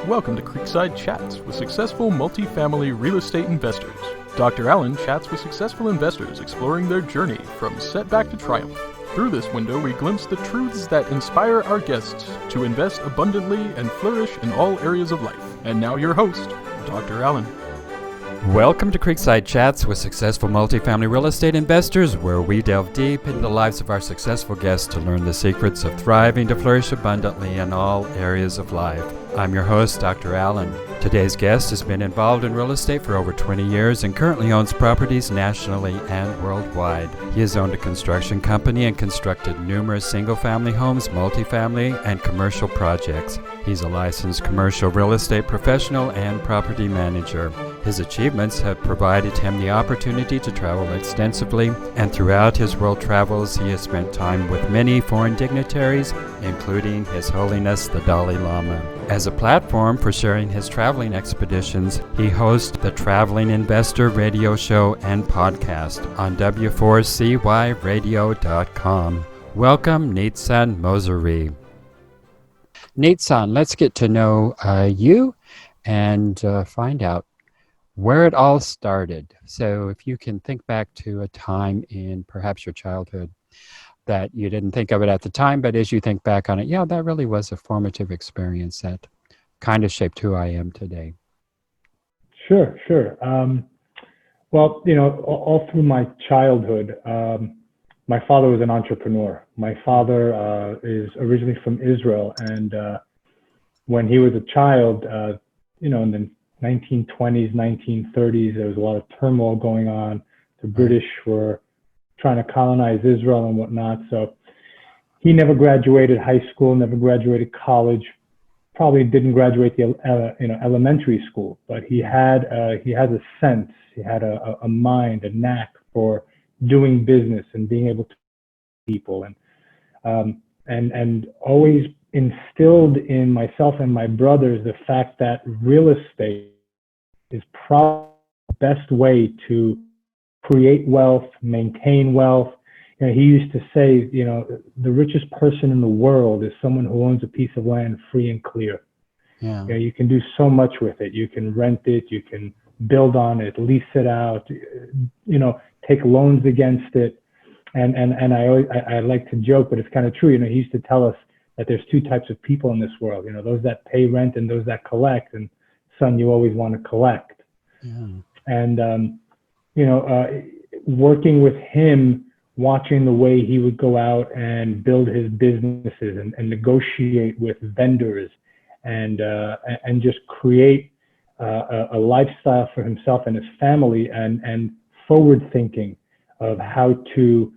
Welcome to Creekside Chats with successful multifamily real estate investors. Dr. Allen chats with successful investors exploring their journey from setback to triumph. Through this window, we glimpse the truths that inspire our guests to invest abundantly and flourish in all areas of life. And now your host, Dr. Allen. Welcome to Creekside Chats with successful multifamily real estate investors, where we delve deep into the lives of our successful guests to learn the secrets of thriving to flourish abundantly in all areas of life. I'm your host, Dr. Allen. Today's guest has been involved in real estate for over 20 years and currently owns properties nationally and worldwide. He has owned a construction company and constructed numerous single-family homes, multifamily, and commercial projects. He's a licensed commercial real estate professional and property manager. His achievements have provided him the opportunity to travel extensively, and throughout his world travels, he has spent time with many foreign dignitaries, including His Holiness the Dalai Lama. As a platform for sharing his traveling expeditions, he hosts the Traveling Investor radio show and podcast on w4cyradio.com. Welcome, Nizan Mosery. Nizan, let's get to know you and find out where it all started. So if you can think back to a time in perhaps your childhood that you didn't think of it at the time, but as you think back on it, yeah, that really was a formative experience that kind of shaped who I am today. Sure. Well, all through my childhood, my father was an entrepreneur. My father is originally from Israel, and when he was a child, in the 1920s, 1930s, there was a lot of turmoil going on. The British were trying to colonize Israel and whatnot. So he never graduated high school, never graduated college, probably didn't graduate the elementary school, but he had a sense, he had a mind, a knack for doing business and being able to people, and always instilled in myself and my brothers the fact that real estate is probably the best way to create wealth, maintain wealth. He used to say, the richest person in the world is someone who owns a piece of land free and clear. Yeah. You can do so much with it. You can rent it, you can build on it, lease it out, take loans against it. And I like to joke, but it's kind of true. He used to tell us that there's two types of people in this world, those that pay rent and those that collect. And son, you always want to collect. Yeah. And, working with him, watching the way he would go out and build his businesses and negotiate with vendors and just create a lifestyle for himself and his family, and forward thinking of how to,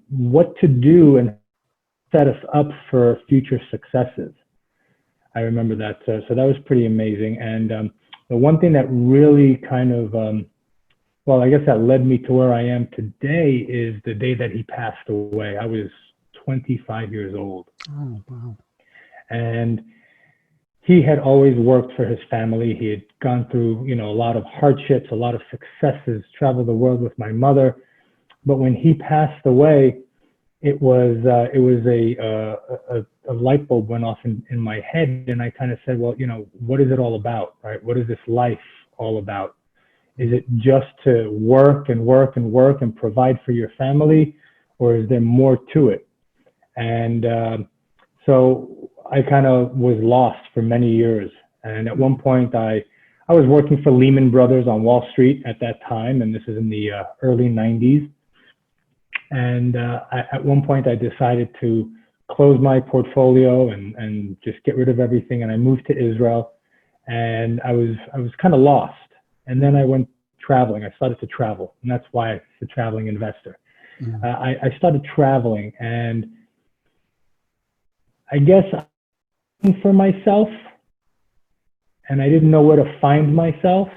what to do and set us up for future successes. I remember that. So that was pretty amazing. And the one thing that really kind of, I guess that led me to where I am today is the day that he passed away. I was 25 years old. Oh, wow. And he had always worked for his family. He had gone through, a lot of hardships, a lot of successes, traveled the world with my mother. But when he passed away, it was a light bulb went off in my head, and I kind of said, well, what is it all about, right? What is this life all about? Is it just to work and work and work and provide for your family, or is there more to it? And so I kind of was lost for many years. And at one point, I was working for Lehmann Brothers on Wall Street at that time, and this is in the early 90s. And at one point, I decided to close my portfolio and just get rid of everything. And I moved to Israel, and I was kind of lost. And then I went traveling. I started to travel, and that's why I'm a traveling investor. Mm-hmm. I started traveling, and I guess I'm looking for myself, and I didn't know where to find myself.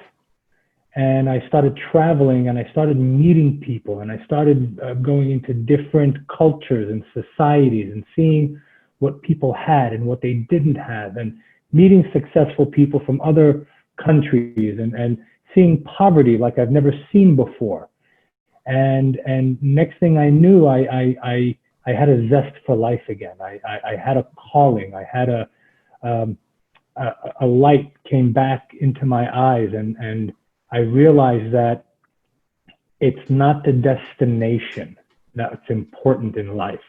And I started traveling, and I started meeting people, and I started going into different cultures and societies and seeing what people had and what they didn't have, and meeting successful people from other countries, and seeing poverty like I've never seen before. And next thing I knew, I had a zest for life again. I had a calling. I had a light came back into my eyes, and I realized that it's not the destination that's important in life.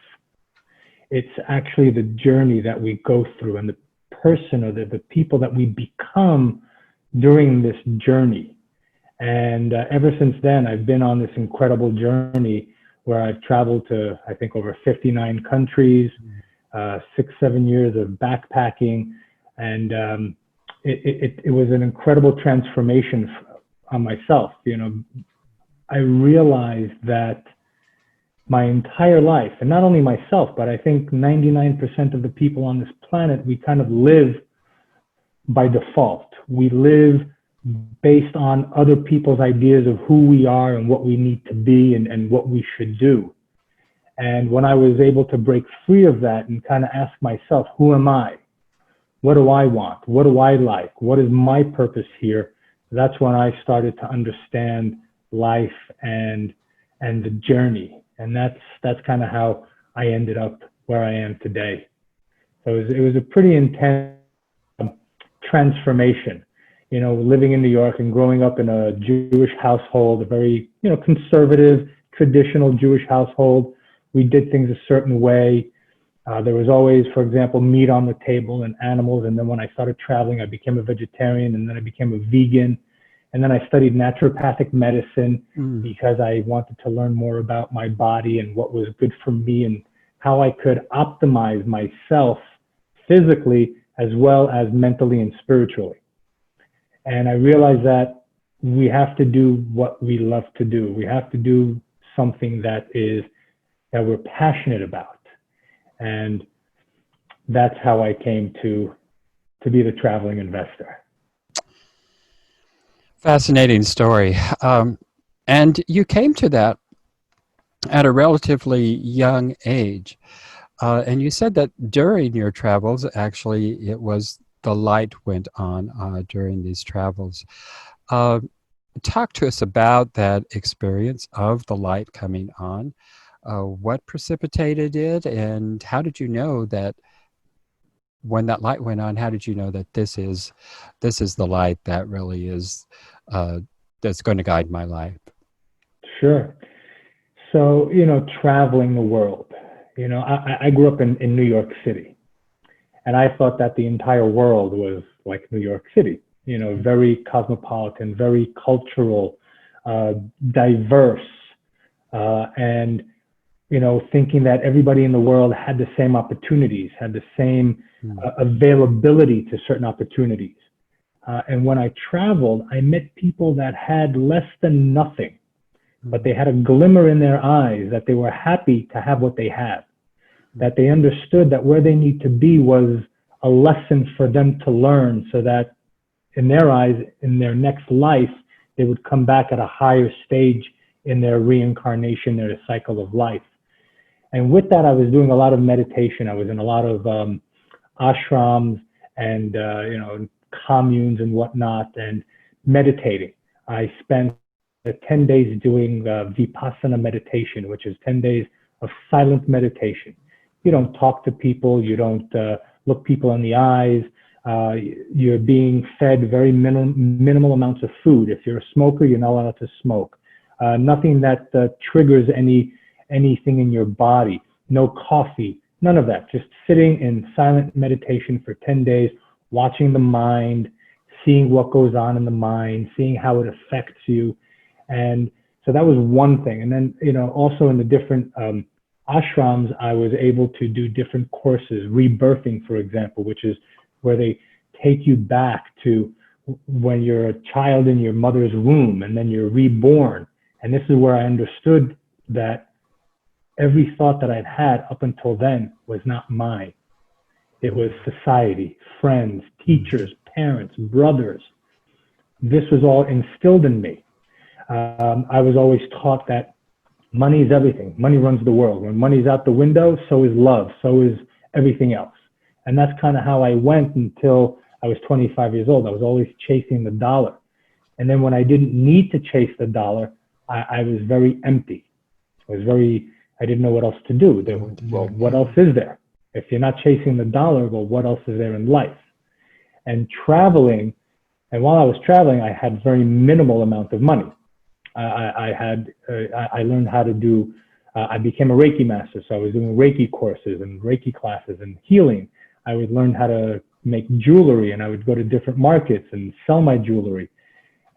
It's actually the journey that we go through and the person or the people that we become during this journey. And ever since then, I've been on this incredible journey where I've traveled to, I think, over 59 countries, 6-7 years of backpacking. And it was an incredible transformation on myself. You know, I realized that my entire life, and not only myself, but I think 99% of the people on this planet, we kind of live by default. We live based on other people's ideas of who we are and what we need to be and what we should do. And when I was able to break free of that and kind of ask myself, who am I? What do I want? What do I like? What is my purpose here? That's when I started to understand life and the journey. And that's kind of how I ended up where I am today. So it was a pretty intense transformation. You know, living in New York and growing up in a Jewish household, a very, you know, conservative, traditional Jewish household. We did things a certain way. There was always, for example, meat on the table and animals. And then when I started traveling, I became a vegetarian, and then I became a vegan. And then I studied naturopathic medicine because I wanted to learn more about my body and what was good for me and how I could optimize myself physically as well as mentally and spiritually. And I realized that we have to do what we love to do. We have to do something that we're passionate about. And that's how I came to be the traveling investor. Fascinating story. And you came to that at a relatively young age. And you said that during your travels, actually, it was the light went on during these travels. Talk to us about that experience of the light coming on. What precipitated it, and how did you know that when that light went on, how did you know that this is the light that really is that's going to guide my life? Sure. So, you know, traveling the world, you know, I grew up in New York City, and I thought that the entire world was like New York City, you know, very cosmopolitan, very cultural, diverse, and, you know, thinking that everybody in the world had the same opportunities, had the same availability to certain opportunities. And when I traveled, I met people that had less than nothing, but they had a glimmer in their eyes that they were happy to have what they had, that they understood that where they need to be was a lesson for them to learn, so that in their eyes, in their next life, they would come back at a higher stage in their reincarnation, their cycle of life. And with that, I was doing a lot of meditation. I was in a lot of ashrams and you know, communes and whatnot, and meditating. I spent 10 days doing vipassana meditation, which is 10 days of silent meditation. You don't talk to people. You don't look people in the eyes. You're being fed very minimal amounts of food. If you're a smoker, you're not allowed to smoke. Nothing that triggers anything in your body. No coffee, none of that. Just sitting in silent meditation for 10 days, watching the mind, seeing what goes on in the mind, seeing how it affects you. And so that was one thing. And then, you know, also in the different ashrams, I was able to do different courses, rebirthing, for example, which is where they take you back to when you're a child in your mother's womb, and then you're reborn. And this is where I understood that every thought that I'd had up until then was not mine. It was society, friends, teachers, parents, brothers. This was all instilled in me. I was always taught that money is everything. Money runs the world. When money's out the window, so is love, so is everything else. And that's kind of how I went until I was 25 years old. I was always chasing the dollar. And then when I didn't need to chase the dollar, I was very empty. I didn't know what else to do. Well, what else is there? If you're not chasing the dollar, well, what else is there in life? and traveling. And while I was traveling, I had very minimal amount of money. I learned how to do, I became a Reiki master. So I was doing Reiki courses and Reiki classes and healing. I would learn how to make jewelry, and I would go to different markets and sell my jewelry.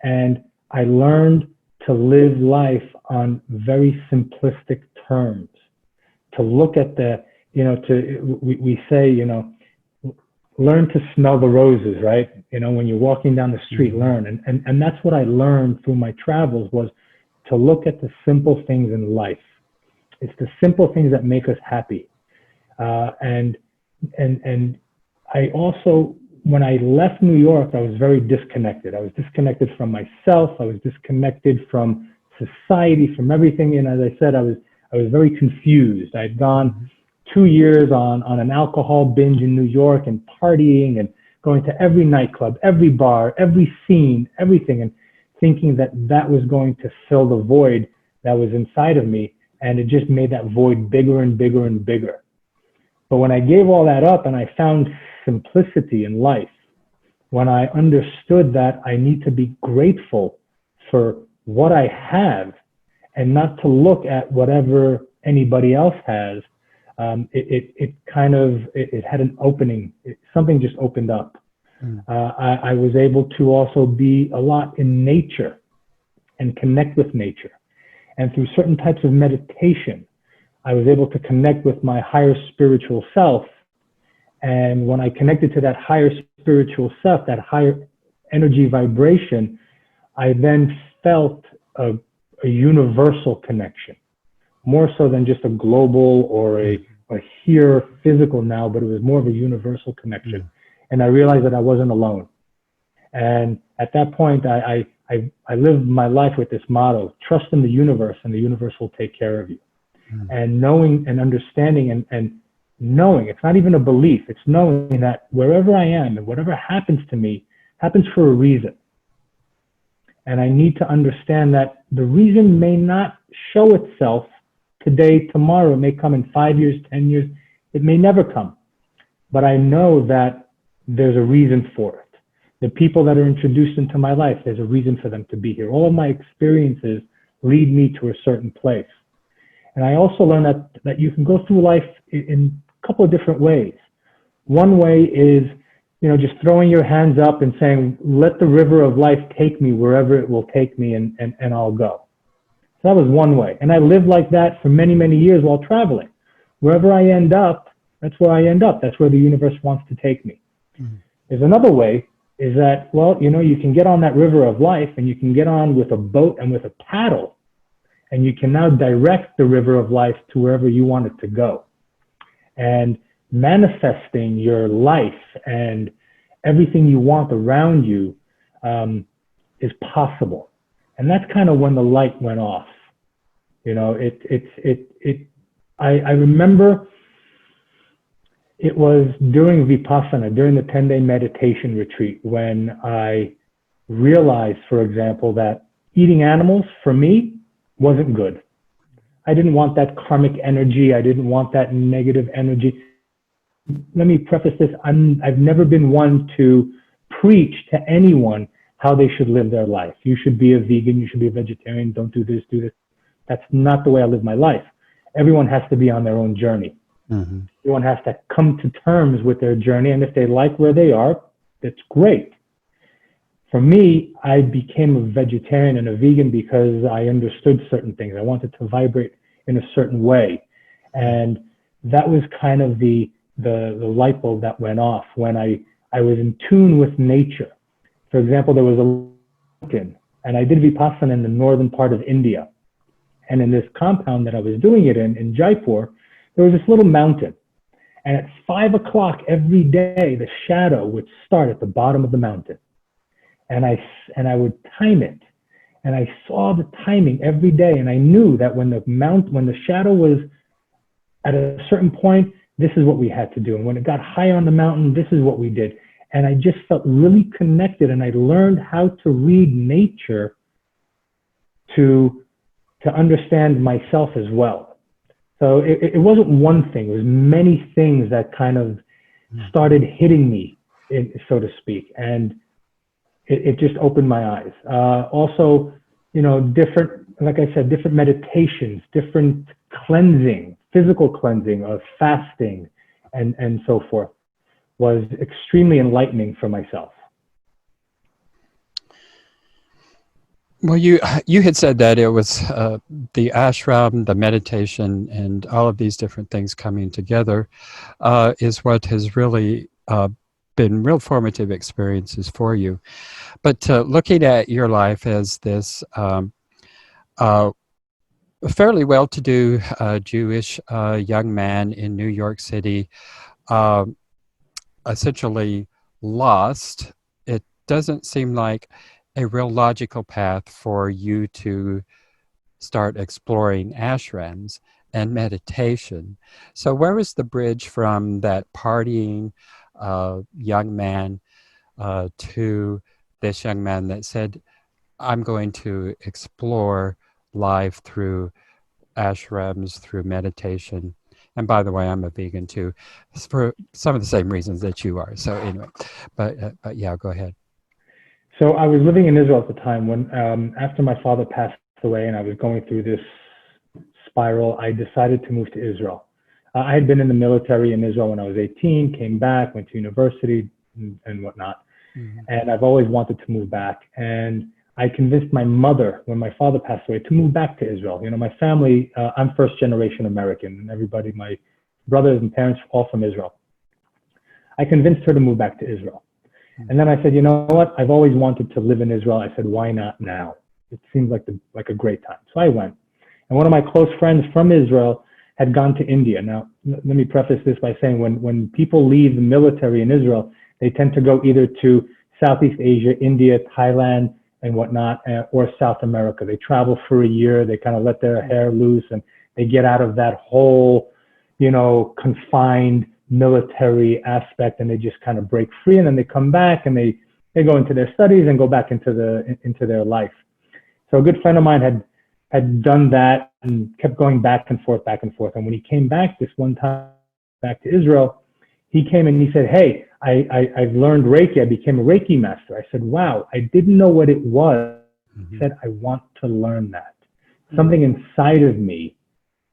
And I learned to live life on very simplistic terms, to look at the, we say, learn to smell the roses, right? When you're walking down the street, learn. And that's what I learned through my travels, was to look at the simple things in life. It's the simple things that make us happy. And I also, when I left New York, I was very disconnected. I was disconnected from myself. I was disconnected from society, from everything. And as I said, I was very confused. I'd gone 2 years on an alcohol binge in New York and partying and going to every nightclub, every bar, every scene, everything, and thinking that that was going to fill the void that was inside of me. And it just made that void bigger and bigger and bigger. But when I gave all that up and I found simplicity in life, when I understood that I need to be grateful for what I have and not to look at whatever anybody else has, it had an opening. Something just opened up. I was able to also be a lot in nature and connect with nature. And through certain types of meditation, I was able to connect with my higher spiritual self. And when I connected to that higher spiritual self, that higher energy vibration, I then felt a universal connection, more so than just a global or a here physical now, but it was more of a universal connection. And I realized that I wasn't alone. And at that point, I lived my life with this motto: trust in the universe, and the universe will take care of you. And knowing and understanding and knowing, it's not even a belief, it's knowing that wherever I am and whatever happens to me happens for a reason. And I need to understand that the reason may not show itself today, tomorrow. It may come in 5 years, 10 years. It may never come. But I know that there's a reason for it. The people that are introduced into my life, there's a reason for them to be here. All of my experiences lead me to a certain place. And I also learned that you can go through life in a couple of different ways. One way is, just throwing your hands up and saying, let the river of life take me wherever it will take me, and I'll go. So that was one way. And I lived like that for many, many years while traveling. Wherever I end up, that's where I end up. That's where the universe wants to take me. There's another way, is that, you can get on that river of life, and you can get on with a boat and with a paddle, and you can now direct the river of life to wherever you want it to go. And manifesting your life and everything you want around you is possible. And that's kind of when the light went off. I remember it was during Vipassana, during the 10-day meditation retreat, when I realized, for example, that eating animals for me wasn't good. I didn't want that karmic energy. I didn't want that negative energy. Let me preface this. I've never been one to preach to anyone how they should live their life. You should be a vegan. You should be a vegetarian. Don't do this, do this. That's not the way I live my life. Everyone has to be on their own journey. Everyone has to come to terms with their journey. And if they like where they are, that's great. For me, I became a vegetarian and a vegan because I understood certain things. I wanted to vibrate in a certain way. And that was kind of the light bulb that went off when I was in tune with nature. For example, there was a mountain, and I did Vipassana in the northern part of India. And in this compound that I was doing it in Jaipur, there was this little mountain. And at 5 o'clock every day, the shadow would start at the bottom of the mountain. And I would time it. And I saw the timing every day. And I knew that when the shadow was at a certain point, this is what we had to do. And when it got high on the mountain, this is what we did. And I just felt really connected. And I learned how to read nature to understand myself as well. So it wasn't one thing. It was many things that kind of started hitting me so to speak. And it just opened my eyes. Also, different, like I said, different meditations, different cleansing, physical cleansing of fasting and so forth was extremely enlightening for myself. Well, you had said that it was the ashram, the meditation, and all of these different things coming together is what has really been real formative experiences for you. But looking at your life as this fairly well-to-do Jewish young man in New York City, essentially lost, it doesn't seem like a real logical path for you to start exploring ashrams and meditation. So where was the bridge from that partying young man to this young man that said, I'm going to explore life through ashrams, through meditation? And by the way, I'm a vegan too, for some of the same reasons that you are. So anyway, but yeah, go ahead. So I was living in Israel at the time when, after my father passed away and I was going through this spiral, I decided to move to Israel. I had been in the military in Israel when I was 18, came back, went to university and whatnot. Mm-hmm. And I've always wanted to move back. And I convinced my mother, when my father passed away, to move back to Israel. My family, I'm first generation American, and everybody, my brothers and parents, all from Israel. I convinced her to move back to Israel. And then I said, you know what? I've always wanted to live in Israel. I said, why not now? It seems like a great time. So I went. And one of my close friends from Israel had gone to India. Now, let me preface this by saying when people leave the military in Israel, they tend to go either to Southeast Asia, India, Thailand, and whatnot, or South America. They travel for a year. They kind of let their hair loose and they get out of that whole, confined military aspect, and they just kind of break free, and then they come back and they go into their studies and go back into their life. So a good friend of mine had done that and kept going back and forth. And when he came back this one time back to Israel, he came and he said, hey, I've learned Reiki. I became a Reiki master. I said, wow, I didn't know what it was. Mm-hmm. He said, I want to learn that. Mm-hmm. Something inside of me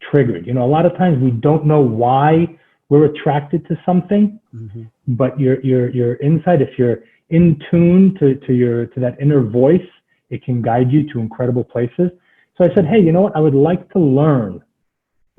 triggered. A lot of times we don't know why we're attracted to something, mm-hmm. but your inside, if you're in tune to that inner voice, it can guide you to incredible places. So I said, hey, you know what? I would like to learn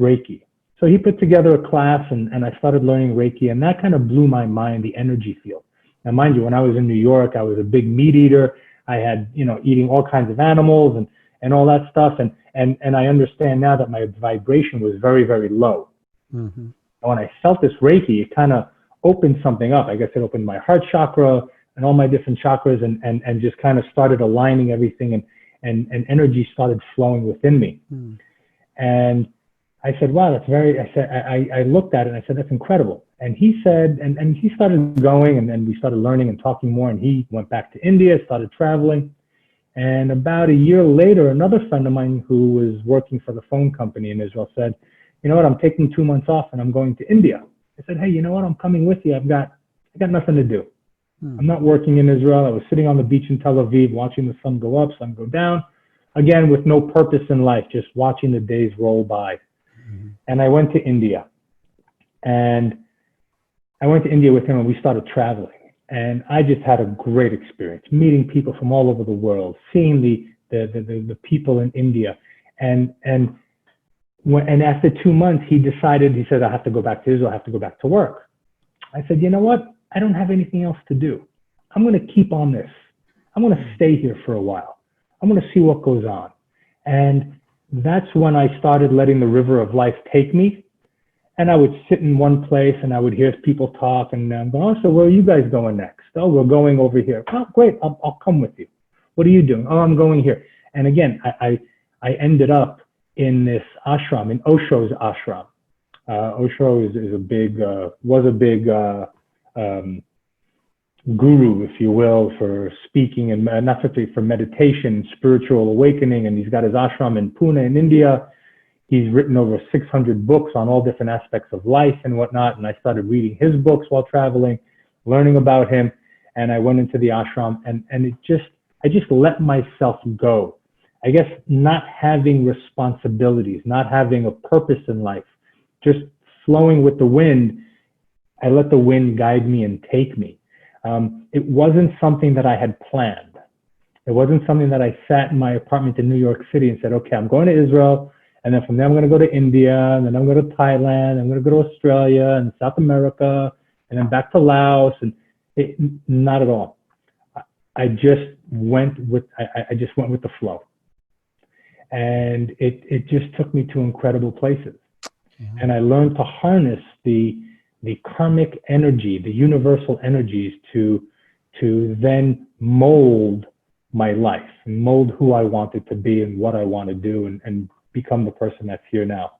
Reiki. So he put together a class and I started learning Reiki, and that kind of blew my mind, the energy field. Now, mind you, when I was in New York, I was a big meat eater. I had, eating all kinds of animals and all that stuff. And I understand now that my vibration was very, very low. Mm-hmm. When I felt this Reiki, it kind of opened something up. I guess it opened my heart chakra and all my different chakras and just kind of started aligning everything and energy started flowing within me. Mm. And I said, wow, that's I looked at it and I said, that's incredible. And he said, and he started going and then we started learning and talking more, and he went back to India, started traveling. And about a year later, another friend of mine who was working for the phone company in Israel said, you know what, I'm taking 2 months off and I'm going to India. I said, hey, you know what, I'm coming with you. I got nothing to do. I'm not working in Israel. I was sitting on the beach in Tel Aviv, watching the sun go up, sun go down. Again, with no purpose in life, just watching the days roll by. Mm-hmm. And I went to India. And I went to India with him and we started traveling. And I just had a great experience, meeting people from all over the world, seeing the people in India. And after 2 months, he said, I have to go back to Israel. I have to go back to work. I said, you know what? I don't have anything else to do. I'm going to keep on this. I'm going to stay here for a while. I'm going to see what goes on. And that's when I started letting the river of life take me. And I would sit in one place and I would hear people talk and I'm going, oh, so where are you guys going next? Oh, we're going over here. Oh, great. I'll come with you. What are you doing? Oh, I'm going here. And again, I ended up in this ashram, in Osho's ashram. Osho was a big guru, if you will, for speaking and not simply for meditation, spiritual awakening. And he's got his ashram in Pune in India. He's written over 600 books on all different aspects of life and whatnot. And I started reading his books while traveling, learning about him. And I went into the ashram, and I just let myself go. I guess not having responsibilities, not having a purpose in life, just flowing with the wind. I let the wind guide me and take me. It wasn't something that I had planned. It wasn't something that I sat in my apartment in New York City and said, okay, I'm going to Israel, and then from there I'm going to go to India, and then I'm going to Thailand, I'm going to go to Australia and South America, and then back to Laos. And not at all. I just went with the flow, and it just took me to incredible places. Yeah. And I learned to harness the karmic energy, the universal energies, to then mold my life, and mold who I wanted to be and what I want to do, and become the person that's here now.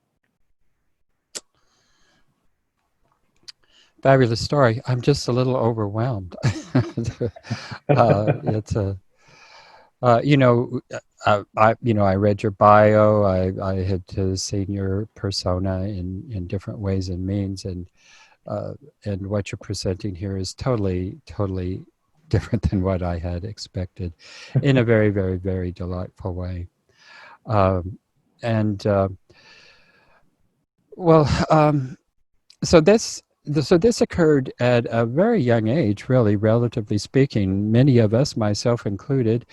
Fabulous story. I'm just a little overwhelmed. It's a, I read your bio. I had seen your persona in different ways and means, and what you're presenting here is totally different than what I had expected, in a very, very, very delightful way. So this occurred at a very young age, really, relatively speaking. Many of us, myself included,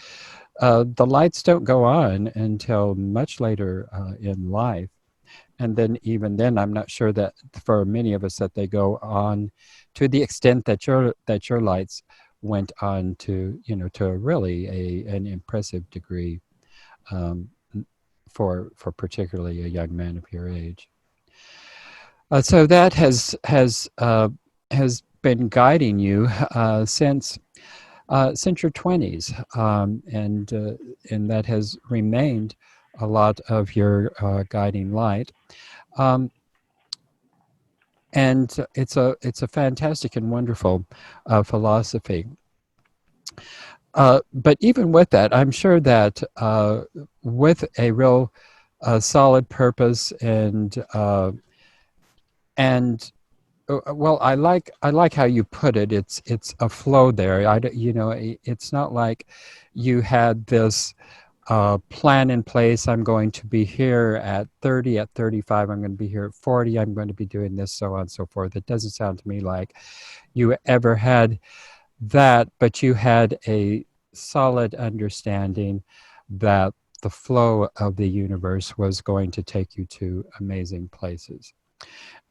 the lights don't go on until much later in life. And then even then, I'm not sure that for many of us that they go on to the extent that your lights went on to, to really an impressive degree for particularly a young man of your age. So that has been guiding you since your 20s, and that has remained a lot of your guiding light. And it's a fantastic and wonderful philosophy. But even with that, I'm sure that with a real solid purpose and well, I like how you put it. It's a flow there. It's not like you had this plan in place. I'm going to be here at 30, at 35. I'm going to be here at 40. I'm going to be doing this, so on and so forth. It doesn't sound to me like you ever had that, but you had a solid understanding that the flow of the universe was going to take you to amazing places.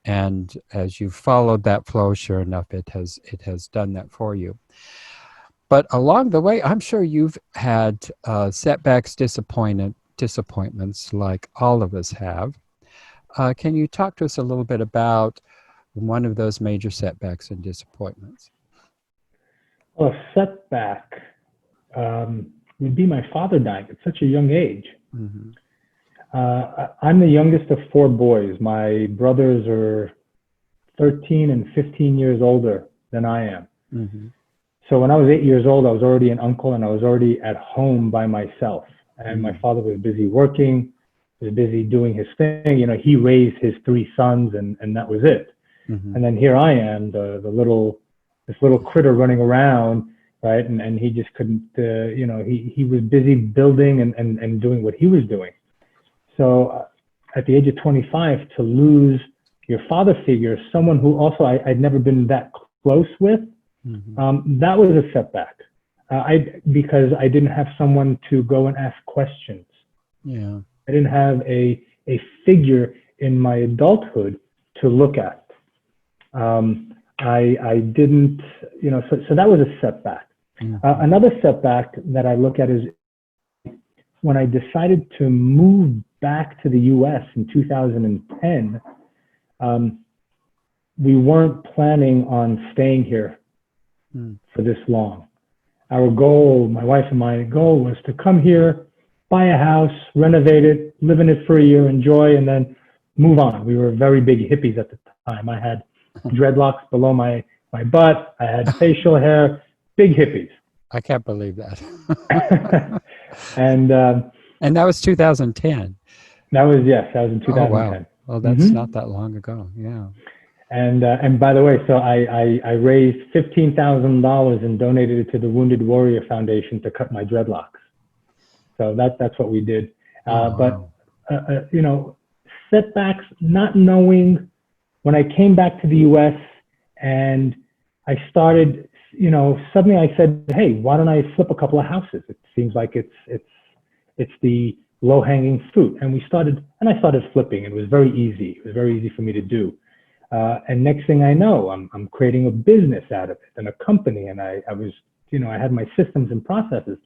And as you followed that flow, sure enough, it has done that for you. But along the way, I'm sure you've had setbacks, disappointments, like all of us have. Can you talk to us a little bit about one of those major setbacks and disappointments? Well, a setback would be my father dying at such a young age. Mm-hmm. I'm the youngest of 4 boys. My brothers are 13 and 15 years older than I am. Mm-hmm. So when I was 8 years old, I was already an uncle, and I was already at home by myself. And my father was busy working, was busy doing his thing. He raised his 3 sons, and that was it. Mm-hmm. And then here I am, this little critter running around, right? And he just couldn't, he was busy building and doing what he was doing. So at the age of 25, to lose your father figure, someone who also I'd never been that close with, mm-hmm. That was a setback. Because I didn't have someone to go and ask questions. Yeah, I didn't have a figure in my adulthood to look at. I didn't, so that was a setback. Mm-hmm. Another setback that I look at is when I decided to move back to the U.S. in 2010, we weren't planning on staying here for this long. Our goal, my wife and my goal, was to come here, buy a house, renovate it, live in it for a year, enjoy, and then move on. We were very big hippies at the time. I had dreadlocks below my butt. I had facial hair, big hippies. I can't believe that. And that was 2010. That was in 2010. Oh, wow. Well, that's not that long ago. Yeah. And by the way, so I raised $15,000 and donated it to the Wounded Warrior Foundation to cut my dreadlocks. So that's what we did. But you know, setbacks, not knowing. When I came back to the U.S. and I started, you know, suddenly I said, hey, why don't I flip a couple of houses? It seems like it's the low-hanging fruit. And I started flipping. It was very easy. It was very easy for me to do. And next thing I know, I'm creating a business out of it and a company. And I was, you know, I had my systems and processes.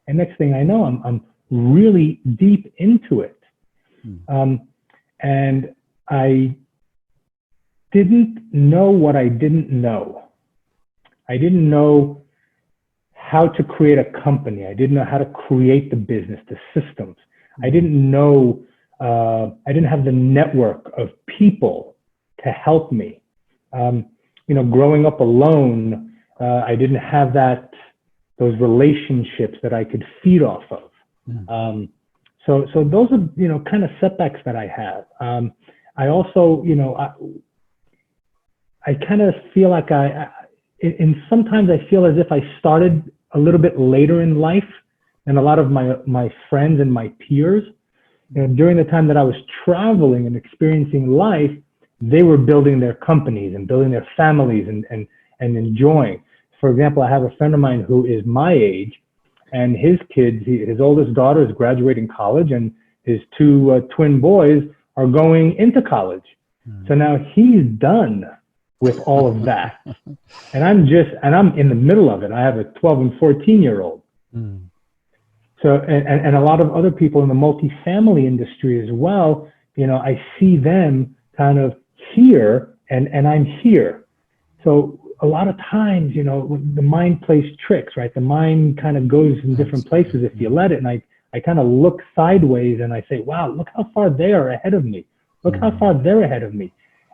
And next thing I know, I'm really deep into it. And I didn't know what I didn't know. I didn't know how to create a company. I didn't know how to create the business, the systems. I didn't know, I didn't have the network of people to help me. You know, growing up alone, I didn't have those relationships that I could feed off of. So those are, you know, kind of setbacks that I have. I also, you know, I kind of feel like and sometimes I feel as if I started a little bit later in life than a lot of my friends and my peers. And during the time that I was traveling and experiencing life, they were building their companies and building their families and enjoying. For example, I have a friend of mine who is my age, and his kids, his oldest daughter is graduating college, and his two twin boys are going into college. So now he's done with all of that. And I'm in the middle of it. I have a 12 and 14-year-old. So, and a lot of other people in the multifamily industry as well, you know, I see them kind of here and I'm here. So a lot of times, you know, the mind plays tricks, right? The mind kind of goes in different places if you let it. And I kind of look sideways and I say, wow, look how far they are ahead of me. Look how far they're ahead of me.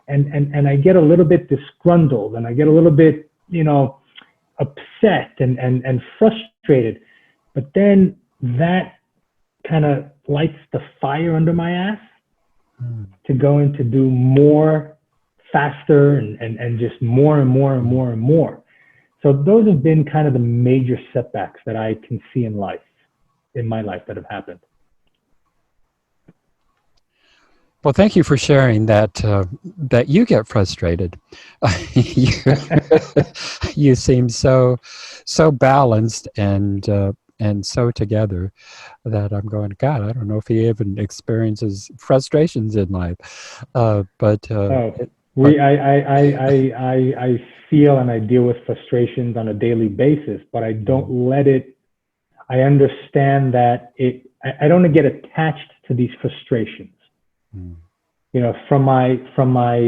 And I get a little bit disgruntled and I get a little bit, you know, upset and frustrated. But then that kind of lights the fire under my ass to go in to do more faster and just more and more and more and more. So those have been kind of the major setbacks that I can see in my life that have happened. Well, thank you for sharing that that you get frustrated. You seem so balanced and so together that I'm going, God, I don't know if he even experiences frustrations in life. I feel and I deal with frustrations on a daily basis, but I don't let it. I understand that I don't get attached to these frustrations. You know, from my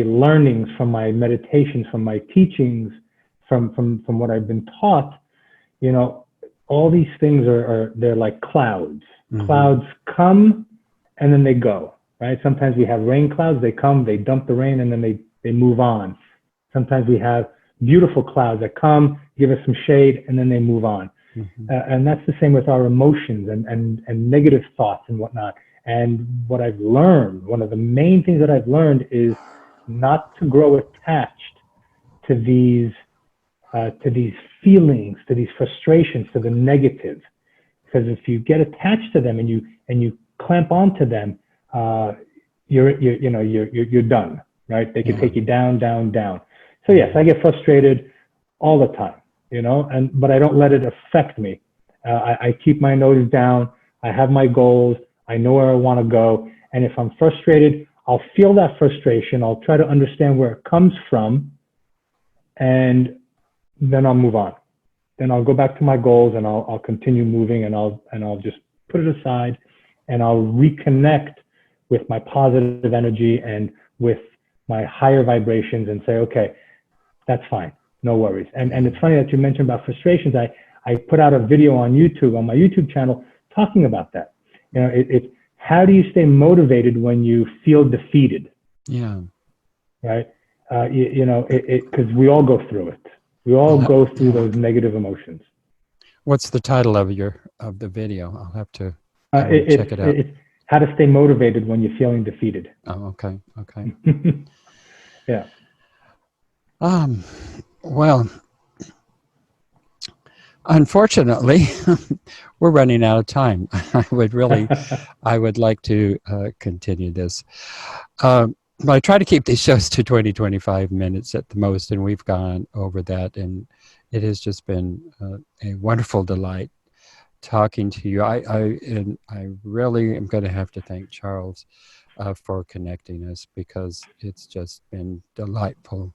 learnings, from my meditations, from my teachings, from what I've been taught, you know, all these things they're like clouds. Clouds come and then they go, right? Sometimes we have rain clouds, they come, they dump the rain, and then they move on. Sometimes we have beautiful clouds that come, give us some shade, and then they move on. And that's the same with our emotions and negative thoughts and whatnot. And what I've learned, one of the main things that I've learned is not to grow attached to these feelings, to these frustrations, to the negative. Because if you get attached to them and you clamp onto them, you're done, right? They can take you down, down, down. So yes, I get frustrated all the time, you know, but I don't let it affect me. I keep my nose down. I have my goals. I know where I want to go. And if I'm frustrated, I'll feel that frustration. I'll try to understand where it comes from. And then I'll move on. Then I'll go back to my goals and I'll continue moving and I'll just put it aside and I'll reconnect with my positive energy and with my higher vibrations and say, okay, that's fine. No worries. And it's funny that you mentioned about frustrations. I put out a video on YouTube, on my YouTube channel, talking about that. You know, it's how do you stay motivated when you feel defeated? Yeah. Right. Because we all go through it. We all go through those negative emotions. What's the title of the video? I'll have to check it out. It's how to stay motivated when you're feeling defeated. Oh, okay. Yeah. Well, unfortunately, we're running out of time. I would like to continue this. I try to keep these shows to 20, 25 minutes at the most, and we've gone over that, and it has just been a wonderful delight talking to you. And I really am going to have to thank Charles for connecting us, because it's just been delightful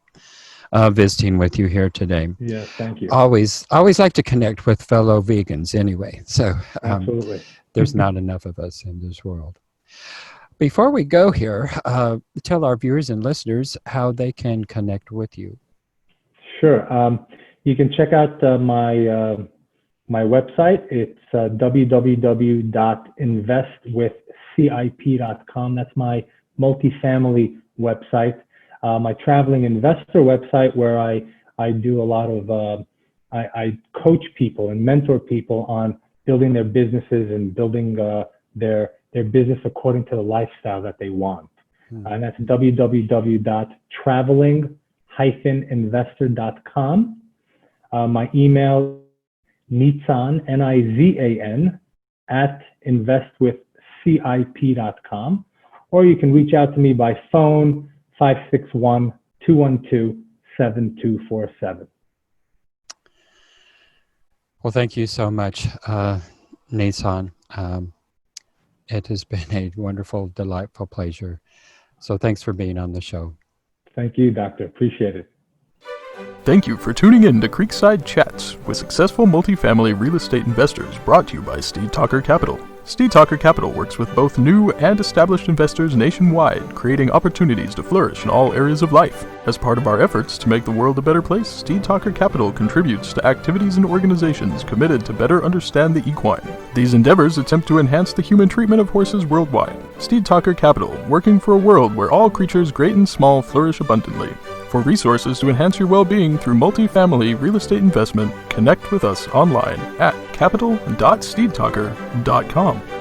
visiting with you here today. Yes, thank you. Always like to connect with fellow vegans anyway. So Absolutely. There's not enough of us in this world. Before we go here, tell our viewers and listeners how they can connect with you. Sure. You can check out my website. It's www.investwithcip.com. That's my multifamily website. My traveling investor website, where I do a lot of, I coach people and mentor people on building their businesses and building their business according to the lifestyle that they want. And that's www.traveling-investor.com. My email, Nizan, Nizan, @investwithcip.com. Or you can reach out to me by phone, 561-212-7247. Well, thank you so much, Nizan. It has been a wonderful, delightful pleasure. So thanks for being on the show. Thank you, Doctor. Appreciate it. Thank you for tuning in to Creekside Chats with successful multifamily real estate investors, brought to you by Steed Talker Capital. Steed Talker Capital works with both new and established investors nationwide, creating opportunities to flourish in all areas of life. As part of our efforts to make the world a better place, Steed Talker Capital contributes to activities and organizations committed to better understand the equine. These endeavors attempt to enhance the human treatment of horses worldwide. Steed Talker Capital, working for a world where all creatures great and small flourish abundantly. For resources to enhance your well-being through multifamily real estate investment, connect with us online at capital.steedtalker.com.